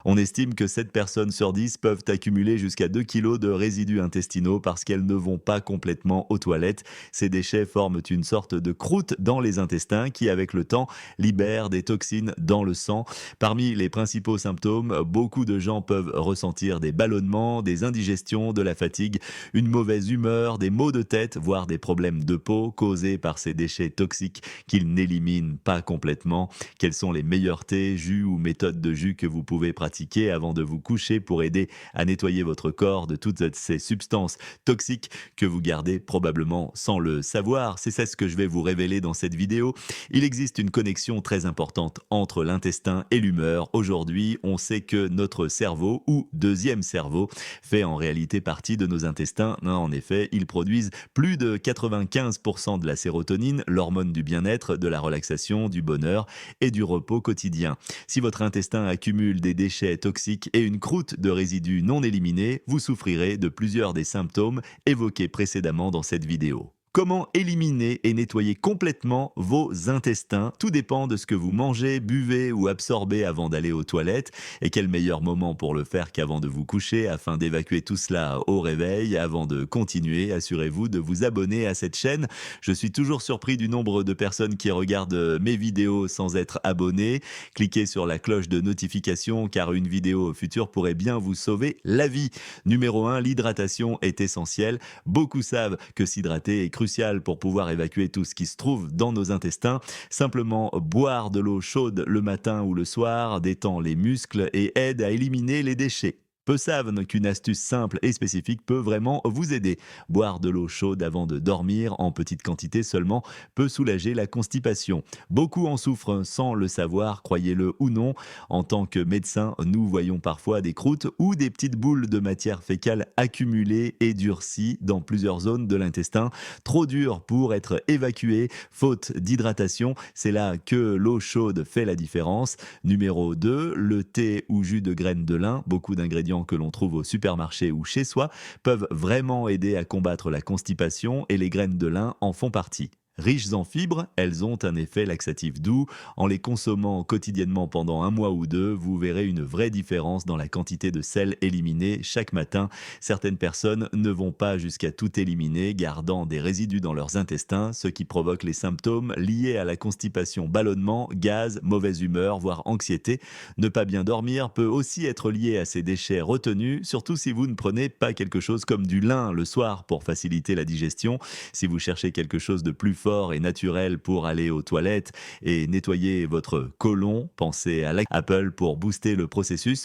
On estime que 7 personnes sur 10 peuvent accumuler jusqu'à 2 kilos de résidus intestinaux parce qu'elles ne vont pas complètement aux toilettes. Ces déchets forment une sorte de croûte dans les intestins qui, avec le temps, libère des toxines dans le sang. Parmi les principaux symptômes, beaucoup de gens peuvent ressentir des ballonnements, des indigestions, de la fatigue, une mauvaise humeur, des maux de tête, voire des problèmes de peau causés par ces déchets toxiques qu'ils n'éliminent pas complètement. Quels sont les meilleurs thés, jus ou méthodes de jus que vous pouvez pratiquer avant de vous coucher pour aider à nettoyer votre corps de toutes ces substances toxiques que vous gardez probablement sans le savoir? C'est ça ce que je vais vous révéler dans cette vidéo. Il existe une connexion très importante entre l'intestin et l'humeur. Aujourd'hui, on sait que notre cerveau, ou deuxième cerveau, fait en réalité partie de nos intestins. En effet, ils produisent plus de 95% de la sérotonine, l'hormone du bien-être, de la relaxation, du bonheur et du repos quotidien. Si votre intestin accumule des déchets toxiques et une croûte de résidus non éliminés, vous souffrirez de plusieurs des symptômes évoqués précédemment dans cette vidéo. Comment éliminer et nettoyer complètement vos intestins? Tout dépend de ce que vous mangez, buvez ou absorbez avant d'aller aux toilettes. Et quel meilleur moment pour le faire qu'avant de vous coucher afin d'évacuer tout cela au réveil. Avant de continuer, assurez-vous de vous abonner à cette chaîne. Je suis toujours surpris du nombre de personnes qui regardent mes vidéos sans être abonnées. Cliquez sur la cloche de notification car une vidéo future pourrait bien vous sauver la vie. Numéro 1, l'hydratation est essentielle. Beaucoup savent que s'hydrater est crucial pour pouvoir évacuer tout ce qui se trouve dans nos intestins. Simplement boire de l'eau chaude le matin ou le soir détend les muscles et aide à éliminer les déchets. Peu savent qu'une astuce simple et spécifique peut vraiment vous aider. Boire de l'eau chaude avant de dormir, en petite quantité seulement, peut soulager la constipation. Beaucoup en souffrent sans le savoir, croyez-le ou non. En tant que médecin, nous voyons parfois des croûtes ou des petites boules de matière fécale accumulées et durcies dans plusieurs zones de l'intestin, trop dures pour être évacuées, faute d'hydratation. C'est là que l'eau chaude fait la différence. Numéro 2, le thé ou jus de graines de lin, beaucoup d'ingrédients que l'on trouve au supermarché ou chez soi, peuvent vraiment aider à combattre la constipation et les graines de lin en font partie. Riches en fibres, elles ont un effet laxatif doux. En les consommant quotidiennement pendant un mois ou deux, vous verrez une vraie différence dans la quantité de sel éliminé chaque matin. Certaines personnes ne vont pas jusqu'à tout éliminer, gardant des résidus dans leurs intestins, ce qui provoque les symptômes liés à la constipation, ballonnement, gaz, mauvaise humeur, voire anxiété. Ne pas bien dormir peut aussi être lié à ces déchets retenus, surtout si vous ne prenez pas quelque chose comme du lin le soir pour faciliter la digestion. Si vous cherchez quelque chose de plus fort et naturel pour aller aux toilettes et nettoyer votre côlon, pensez à l'Apple pour booster le processus.